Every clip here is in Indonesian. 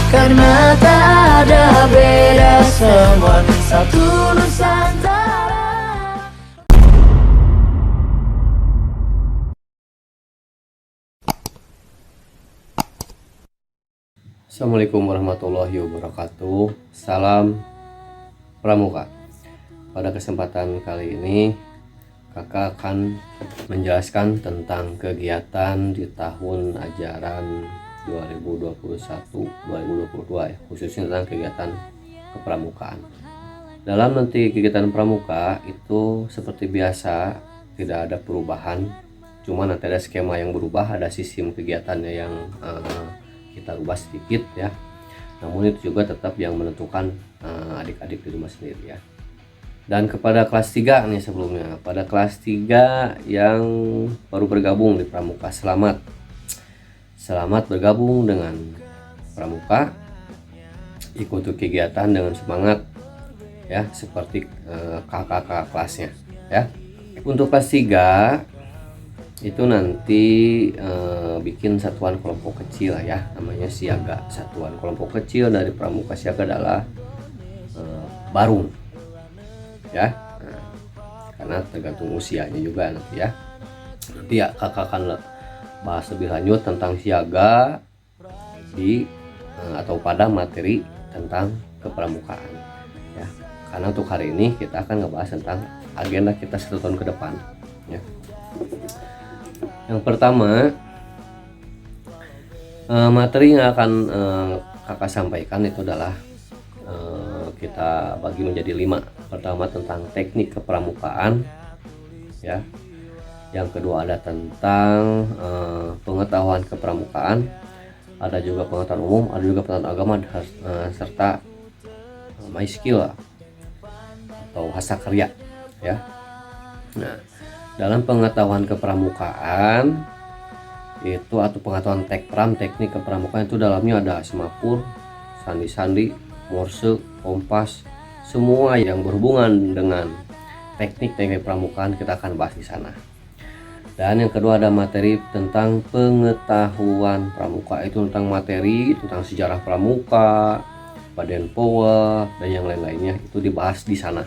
karena tak ada beda, semua satu Nusantara. Assalamualaikum warahmatullahi wabarakatuh. Salam Pramuka. Pada kesempatan kali ini kakak akan menjelaskan tentang kegiatan di tahun ajaran 2021-2022 ya, khususnya tentang kegiatan kepramukaan. Dalam nanti kegiatan pramuka itu seperti biasa, tidak ada perubahan, cuma nanti ada skema yang berubah, ada sistem kegiatannya yang kita ubah sedikit ya. Namun itu juga tetap yang menentukan adik-adik di rumah sendiri ya. Dan kepada kelas 3 nih sebelumnya, pada kelas 3 yang baru bergabung di pramuka, selamat bergabung dengan pramuka. Ikuti kegiatan dengan semangat ya, seperti kakak-kakak kelasnya ya. Untuk kelas 3 itu nanti bikin satuan kelompok kecil ya, namanya siaga. Satuan kelompok kecil dari pramuka siaga adalah barung ya. Karena tergantung usianya juga nanti ya. Nanti ya kakak akan bahas lebih lanjut tentang siaga di atau pada materi tentang kepramukaan ya. Karena untuk hari ini kita akan ngebahas tentang agenda kita 1 tahun ke depan ya. Yang pertama, materi yang akan kakak sampaikan itu adalah kita bagi menjadi 5. Pertama tentang teknik kepramukaan ya. Yang kedua ada tentang pengetahuan kepramukaan, ada juga pengetahuan umum, ada juga pengetahuan agama, serta my skill atau hasa karya ya. Nah, dalam pengetahuan kepramukaan itu atau pengetahuan tekpram, teknik kepramukaan itu dalamnya ada semapur, sandi-sandi, morse, kompas, semua yang berhubungan dengan teknik-teknik pramukaan kita akan bahas di sana. Dan yang kedua ada materi tentang pengetahuan pramuka, itu tentang materi tentang sejarah pramuka, Baden Powell dan yang lain-lainnya itu dibahas di sana.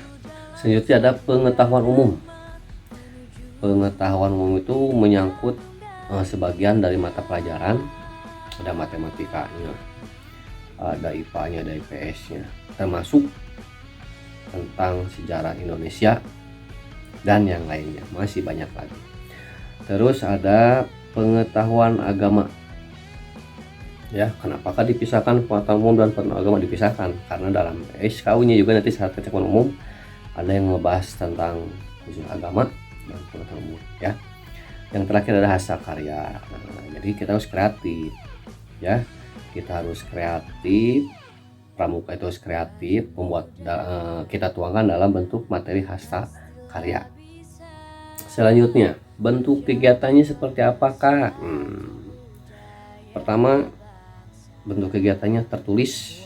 Selanjutnya ada pengetahuan umum. Pengetahuan umum itu menyangkut sebagian dari mata pelajaran, ada matematikanya, ada IPA-nya, ada IPS-nya, termasuk tentang sejarah Indonesia dan yang lainnya, masih banyak lagi. Terus ada pengetahuan agama ya. Kenapakah dipisahkan pengetahuan umum dan pengetahuan agama dipisahkan? Karena dalam SKU-nya juga nanti saat pengetahuan umum ada yang ngebahas tentang khusus agama dan pengetahuan umum ya. Yang terakhir ada hasa karya. Jadi kita harus kreatif ya. Kita harus kreatif. Pramuka itu harus kreatif, membuat kita tuangkan dalam bentuk materi hasa karya. Selanjutnya, bentuk kegiatannya seperti apakah? Pertama, bentuk kegiatannya tertulis.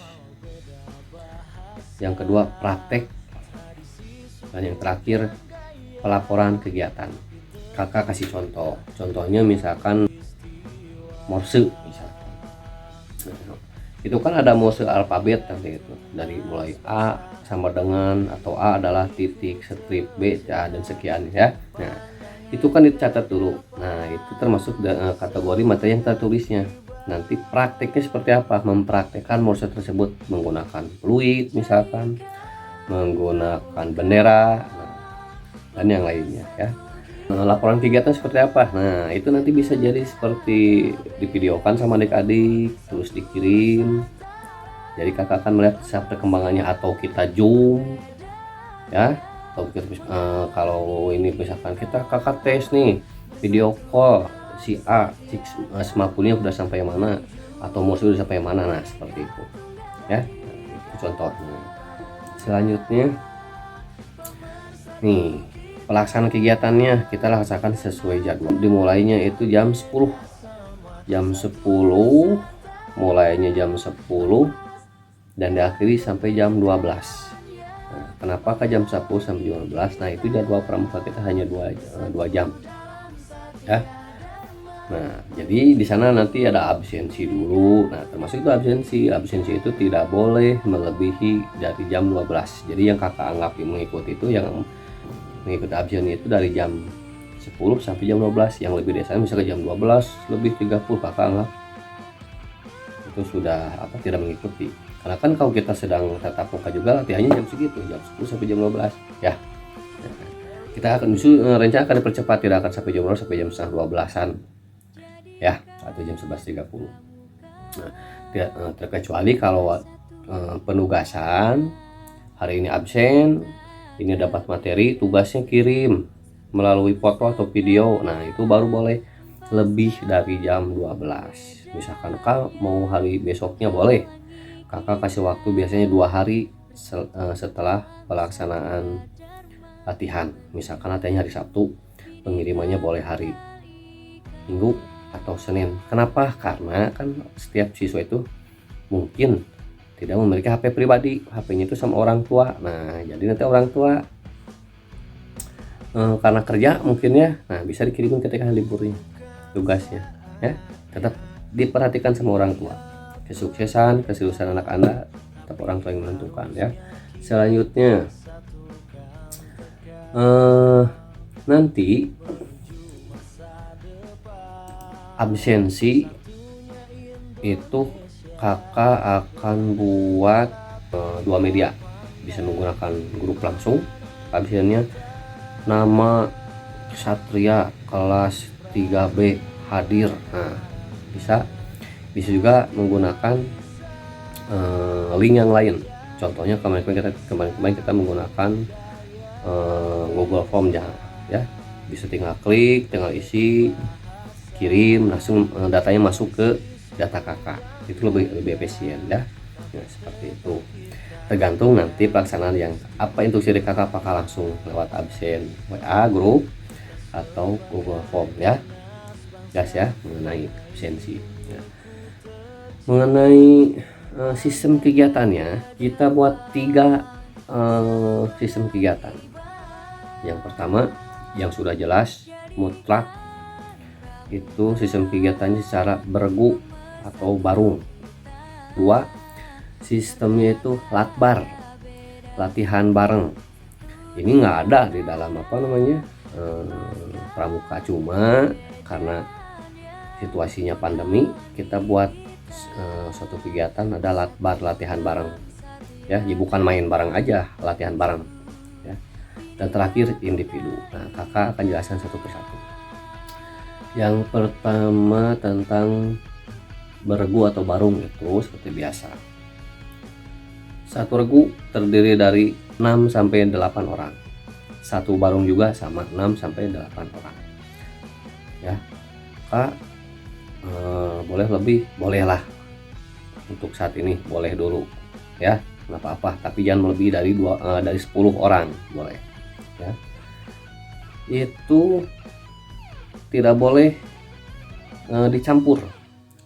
Yang kedua, praktek. Dan yang terakhir, pelaporan kegiatan. Kakak kasih contoh. Contohnya misalkan morse misalkan. Itu kan ada morse alfabet nanti itu. Dari mulai A sama dengan, atau A adalah titik, strip, B ya, dan sekian ya. Nah, itu kan dicatat dulu. Nah, itu termasuk kategori materi yang tertulisnya. Nanti prakteknya seperti apa? Mempraktekkan morse tersebut menggunakan fluid misalkan, menggunakan bendera, dan yang lainnya ya. Laporan kegiatan seperti apa? Nah, itu nanti bisa jadi seperti divideokan sama adik-adik, terus dikirim. Jadi kakak akan melihat perkembangannya, atau kita zoom ya. Atau kita, kalau ini misalkan kakak tes nih video call si A, semapulnya udah sampai mana, atau musuh udah sampai mana. Nah, seperti itu ya. Itu contohnya. Selanjutnya nih, pelaksanaan kegiatannya kita laksanakan sesuai jadwal. Dimulainya itu jam 10. Mulainya jam 10 dan diakhiri sampai jam 12. Nah, kenapa ke jam 10 sampai 12? Nah, itu jadwal pramuka kita hanya 2 jam. Ya. Nah, jadi di sana nanti ada absensi dulu. Nah, termasuk itu absensi. Absensi itu tidak boleh melebihi dari jam 12. Jadi yang kakak anggap mengikuti itu yang mengikuti absensi itu dari jam 10 sampai jam 12. Yang lebih dari sana misalnya jam 12 lebih 30 kakak anggap itu sudah tidak mengikuti. Karena kan kalau kita sedang tatap muka juga latihannya jam segitu, jam 10 sampai jam 12 ya. Kita akan rencana akan dipercepat, tidak akan sampai jam 12 sampai jam setengah 12-an ya, atau jam 11.30. Nah, terkecuali kalau penugasan hari ini absen, ini dapat materi, tugasnya kirim melalui foto atau video. Nah, itu baru boleh lebih dari jam 12. Misalkan kak mau hari besoknya boleh, kakak kasih waktu biasanya 2 hari setelah pelaksanaan latihan. Misalkan latihannya hari Sabtu, pengirimannya boleh hari Minggu atau Senin. Kenapa? Karena kan setiap siswa itu mungkin tidak memiliki HP pribadi, HP-nya itu sama orang tua. Nah, jadi nanti orang tua karena kerja mungkin ya, nah bisa dikirimin ketika liburnya tugasnya ya. Tetap diperhatikan sama orang tua. Kesuksesan anak Anda tetap orang tua yang menentukan ya. Selanjutnya nanti absensi itu kakak akan buat 2 media. Bisa menggunakan grup langsung absennya, nama Satria kelas 3B hadir. Nah, bisa juga menggunakan link yang lain. Contohnya kemarin kita menggunakan Google Form ya. Bisa tinggal klik, tinggal isi, kirim, langsung datanya masuk ke data kakak. Itu lebih efisien ya. Nah, seperti itu. Tergantung nanti pelaksanaan yang instruksi dari kakak, apakah langsung lewat absen WA grup atau Google Form ya. Gas ya mengenai absensi ya. Mengenai sistem kegiatannya, kita buat 3 sistem kegiatan. Yang pertama yang sudah jelas mutlak itu sistem kegiatannya secara bergu atau barung. 2, sistemnya itu latbar, latihan bareng. Ini nggak ada di dalam pramuka, cuma karena situasinya pandemi kita buat suatu kegiatan ada latbar, latihan bareng ya. Bukan main bareng aja, latihan bareng ya. Dan terakhir individu. Nah, kakak akan jelaskan satu persatu. Yang pertama tentang bergu atau barung itu seperti biasa. Satu regu terdiri dari 6 sampai 8 orang. Satu barung juga sama 6 sampai 8 orang. Ya. Kak boleh lebih, bolehlah. Untuk saat ini boleh dulu ya, nggak apa-apa, tapi jangan lebih dari 10 orang boleh ya. Itu tidak boleh dicampur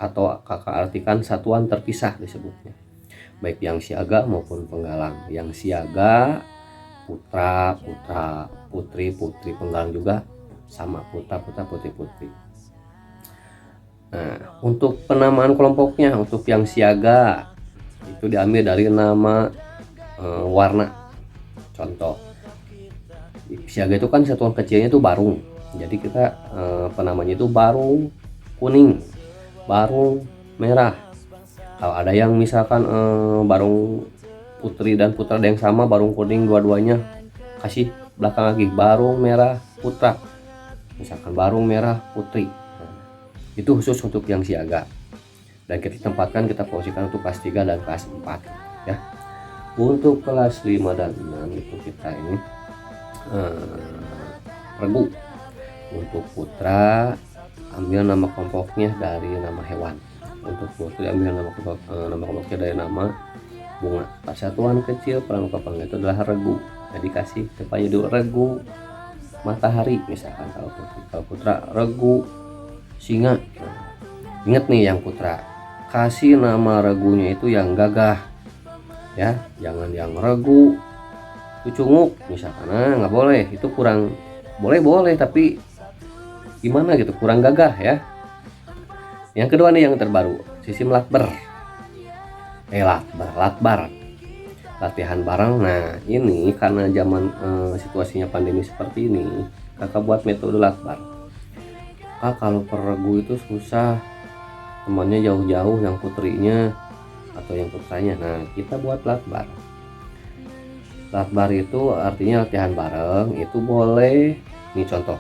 atau kakak artikan satuan terpisah disebutnya, baik yang siaga maupun penggalang. Yang siaga putra, putri, penggalang juga sama, putra, putri. Nah, untuk penamaan kelompoknya, untuk yang siaga itu diambil dari nama warna. Contoh, siaga itu kan satuan kecilnya itu barung. Jadi kita penamanya itu barung kuning, barung merah. Kalau ada yang misalkan barung putri dan putra ada yang sama, barung kuning dua-duanya, kasih belakang lagi barung merah putra, misalkan barung merah putri. Itu khusus untuk yang siaga, dan kita posisikan untuk kelas 3 dan kelas 4 ya. Untuk kelas 5 dan 6 itu kita ini regu. Untuk putra ambil nama kelompoknya dari nama hewan, untuk putri ambil nama kelompoknya dari nama bunga. Persatuan kecil pramuka Pangga itu adalah regu, jadi kasih depannya dulu regu matahari misalkan. Kalau putra regu singa. Nah, ingat nih yang putra, kasih nama regunya itu yang gagah ya, jangan yang regu cucunguk misalkan. Nah, nggak boleh, itu kurang boleh tapi gimana gitu, kurang gagah ya. Yang kedua nih yang terbaru, sistem latbar. Latbar. Latihan bareng. Nah, ini karena zaman situasinya pandemi seperti ini, kakak buat metode latbar. Kak, kalau peregu itu susah, temannya jauh-jauh, yang putrinya atau yang putranya. Nah, kita buat latbar. Latbar itu artinya latihan bareng. Itu boleh, ini contoh,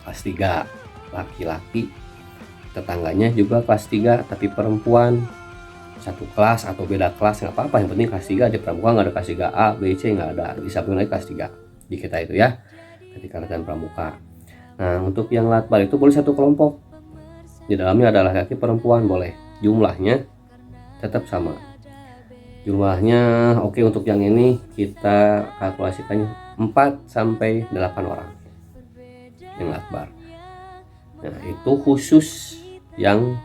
kelas 3 laki-laki, tetangganya juga kelas 3 tapi perempuan, satu kelas atau beda kelas nggak apa-apa, yang penting kelas 3 aja. Pramuka nggak ada kelas 3A, B, C, nggak ada, disambung lagi kelas 3 di kita itu ya, ketika latihan pramuka. Nah, untuk yang latbar itu boleh satu kelompok, di dalamnya ada laki-laki perempuan, boleh, jumlahnya tetap sama. Jumlahnya oke, untuk yang ini kita kalkulasikannya 4-8 orang yang latbar. Nah, itu khusus yang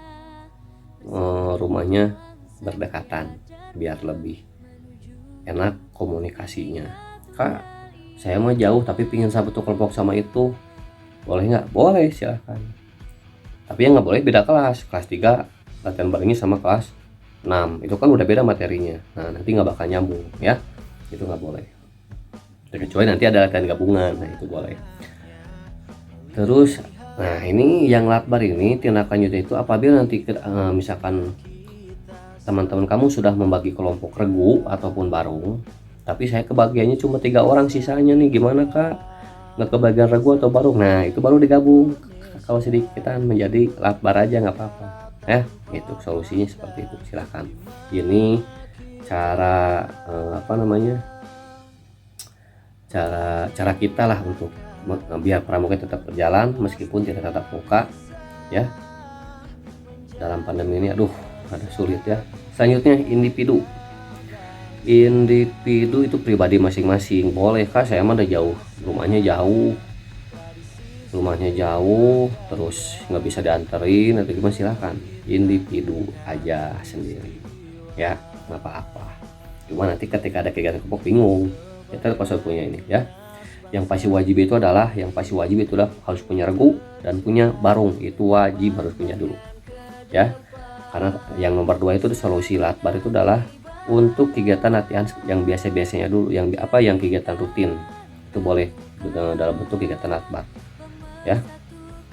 rumahnya berdekatan, biar lebih enak komunikasinya. Kak, saya mah jauh tapi pingin satu kelompok sama itu, boleh nggak? Boleh, silahkan. Tapi yang nggak boleh beda kelas. Kelas 3 latihan barengnya sama kelas 6, itu kan udah beda materinya. Nah, nanti nggak bakal nyambung ya, itu nggak boleh. Kecuali nanti ada latihan gabungan, nah itu boleh. Terus, nah ini yang latbar ini tindak lanjutnya itu apabila nanti misalkan teman-teman kamu sudah membagi kelompok regu ataupun barung, tapi saya kebagiannya cuma 3 orang sisanya nih, gimana Kak? Nggak kebagian regu atau barung? Nah, itu baru digabung. Kalau sedikitan menjadi latbar aja nggak apa-apa ya. Itu solusinya seperti itu, silahkan. Ini cara cara kita lah untuk biar pramuka tetap berjalan meskipun tidak tatap muka ya. Dalam pandemi ini aduh ada sulit ya. Selanjutnya individu itu pribadi masing-masing. Boleh Kak, saya mah udah jauh, rumahnya jauh terus nggak bisa dianterin atau gimana, silahkan individu aja sendiri ya, nggak apa-apa. Cuma nanti ketika ada kegiatan kelompok bingung, kita harus punya ini ya. Yang pasti wajib itu adalah harus punya regu dan punya barung, itu wajib harus punya dulu ya. Karena yang nomor 2 itu solusi latbar itu adalah untuk kegiatan latihan yang biasa-biasanya dulu, yang kegiatan rutin itu boleh dalam bentuk kegiatan latbar ya,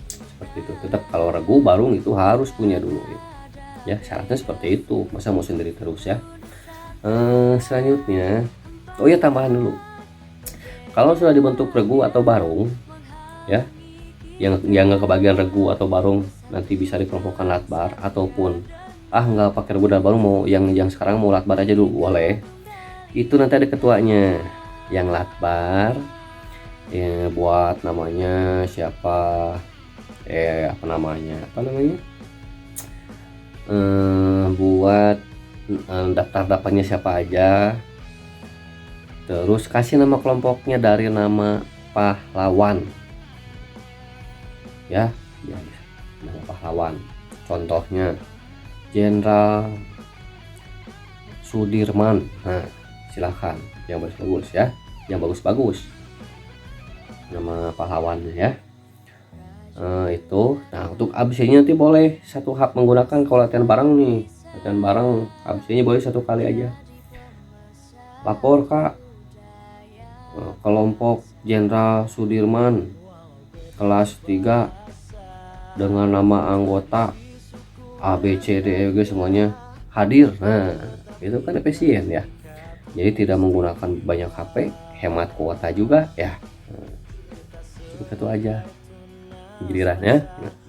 seperti itu. Tetap kalau regu barung itu harus punya dulu ya, syaratnya seperti itu, masa mau sendiri terus ya. Selanjutnya tambahan dulu, kalau sudah dibentuk regu atau barung ya, yang nggak kebagian regu atau barung nanti bisa dikelompokkan latbar, ataupun nggak pakai regu dan barung, mau yang sekarang mau latbar aja dulu boleh. Itu nanti ada ketuanya yang latbar ya, buat namanya siapa, buat daftarnya siapa aja, terus kasih nama kelompoknya dari nama pahlawan ya, nama pahlawan. Contohnya Jenderal Sudirman. Nah, silahkan yang bagus-bagus ya, yang bagus-bagus nama pahlawannya ya. Itu. Nah, untuk absennya nanti boleh satu hak menggunakan. Kalau latihan bareng nih, absennya boleh 1 kali aja. Lapor Kak, kelompok Jenderal Sudirman kelas 3 dengan nama anggota A, B, C, D, E, G semuanya hadir. Nah, itu kan efisien ya. Jadi tidak menggunakan banyak HP, hemat kuota juga ya. Itu aja giliran ya.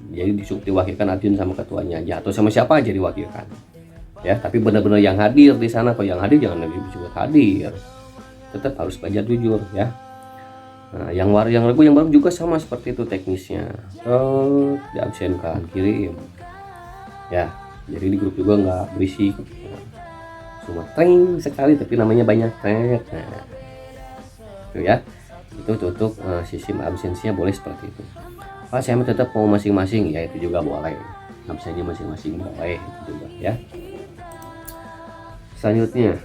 Jadi diwakilkan adjun sama ketuanya aja, atau sama siapa aja diwakilkan ya. Tapi benar-benar yang hadir di sana. Kalau yang hadir jangan disebut hadir, tetap harus belajar jujur ya. Nah, yang regu yang baru juga sama seperti itu teknisnya. Diabsenkan, kirim ya. Jadi di grup juga nggak berisik, cuma tring sekali tapi namanya banyak tret. Nah, itu ya. Itu untuk sistem absensinya boleh seperti itu. Saya tetap mau masing-masing ya, itu juga boleh. Absennya masing-masing boleh, itu juga ya. Selanjutnya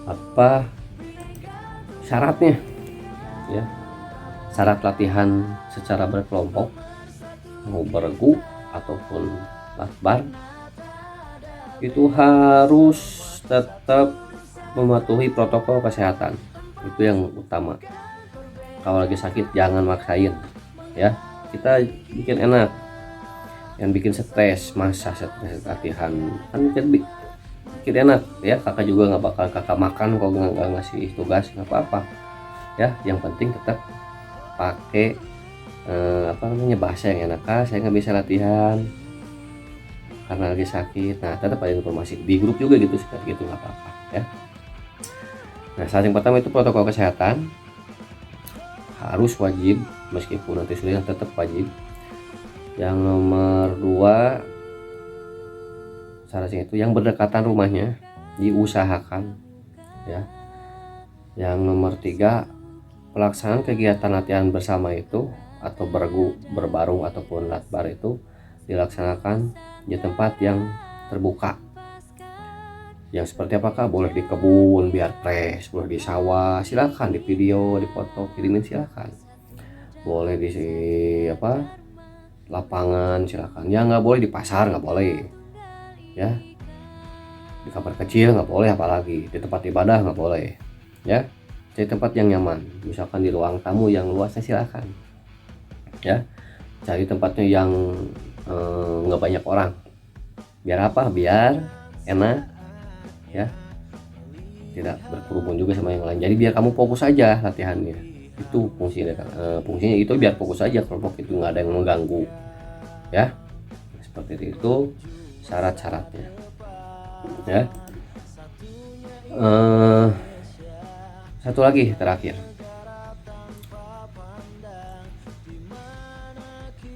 apa syaratnya ya? syarat latihan secara berkelompok, mau bergu ataupun latbar, itu harus tetap mematuhi protokol kesehatan. Itu yang utama. Kalau lagi sakit jangan maksain ya, kita bikin enak, yang bikin stres masa stres latihan kan bikin enak ya. Kakak juga nggak bakal kakak makan kalau nggak ngasih tugas, nggak apa-apa ya. Yang penting tetap pakai bahasa yang enak. Saya nggak bisa latihan karena lagi sakit. Nah, tetap ada informasi di grup juga gitu, seperti itu nggak apa-apa ya. Nah, saat yang pertama itu protokol kesehatan harus wajib, meskipun nanti sudah tetap wajib. Yang nomor 2 syaratnya itu yang berdekatan rumahnya diusahakan ya. Yang nomor 3 pelaksanaan kegiatan latihan bersama itu atau bergu, berbarung ataupun latbar itu dilaksanakan di tempat yang terbuka. Yang seperti apakah? Boleh di kebun biar fresh, boleh di sawah, silakan, di video, di foto, kirimin silakan. Boleh di lapangan silakan. Ya nggak boleh di pasar, nggak boleh. Ya. Di kamar kecil nggak boleh, apalagi di tempat ibadah nggak boleh. Ya. Cari tempat yang nyaman. Misalkan di ruang tamu yang luasnya silakan. Ya. Cari tempatnya yang nggak banyak orang. Biar apa? Biar enak ya, tidak berkerumun juga sama yang lain. Jadi biar kamu fokus aja latihannya. Itu fungsinya itu biar fokus aja, kelompok itu nggak ada yang mengganggu ya. Seperti itu syarat-syaratnya ya. Satu lagi terakhir,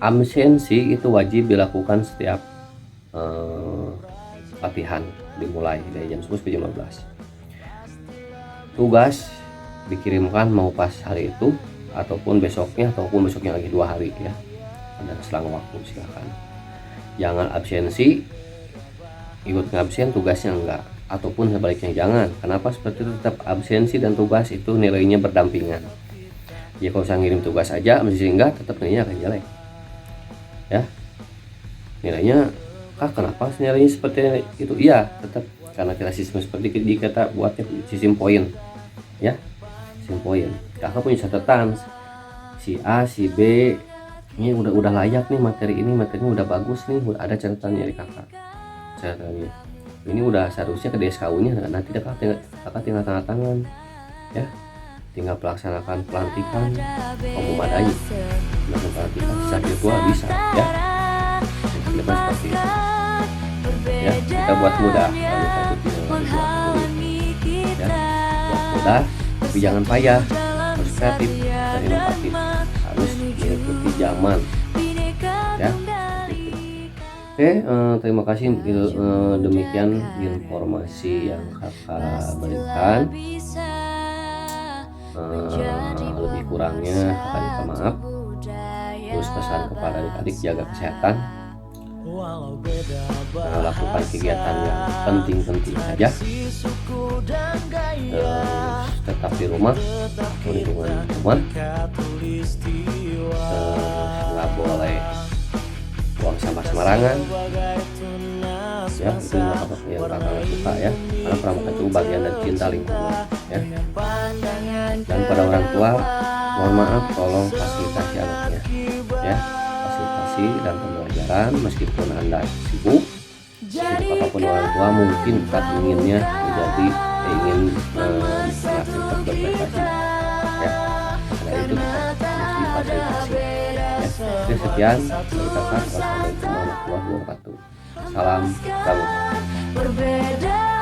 absensi itu wajib dilakukan setiap latihan dimulai dari jam 10 sampai jam 15. Tugas dikirimkan mau pas hari itu ataupun besoknya lagi 2 hari ya. Ada selang waktu, silakan. Jangan absensi, ikut ngabsen tugasnya enggak, ataupun sebaliknya jangan. Kenapa seperti itu? Tetap absensi dan tugas itu nilainya berdampingan. Ya kalau saya ngirim tugas aja absensi enggak, tetap nilainya akan jelek. Ya. Nilainya kenapa nilainya seperti itu? Iya, tetap karena kita sistem seperti kita buatnya sistem poin ya, sistem poin. Kakak punya catatan si A si B ini udah layak nih, materinya udah bagus nih, ada catatannya dari kakak, catatannya ini udah seharusnya ke DSKU nya. Nah, nanti kakak tinggal tanda tangan ya, tinggal pelaksanakan pelantikan memadai, melakukan pelantikan secara virtual bisa ya. Seperti itu ya, kita buat mudah kalau satu ya, buat mudah tapi jangan payah, harus kreatif dan inovatif, harus mengikuti zaman ya. Oke, terima kasih. Demikian informasi yang kakak berikan. Lebih kurangnya kakak minta maaf. Terus pesan kepada adik-adik, jaga kesehatan, lakukan kegiatan yang penting-penting saja, tetap di rumah, lingkungan rumah, nggak boleh buang sampah sembarangan ya. Itu yang kakak suka ya, karena pramuka itu bagian dari cinta lingkungan ya. Dan pada orang tua, mohon maaf, tolong fasilitasi anaknya ya, fasilitasi dan pembelajaran. Meskipun Anda sibuk apapun, orang tua mungkin tak inginnya ingin tetap berprestasi ya, karena itu kita mesti fasilitasi ya. Oke, sekian dari kakak. Wassalamualaikum warahmatullahi wabarakatuh. Salam pramuka.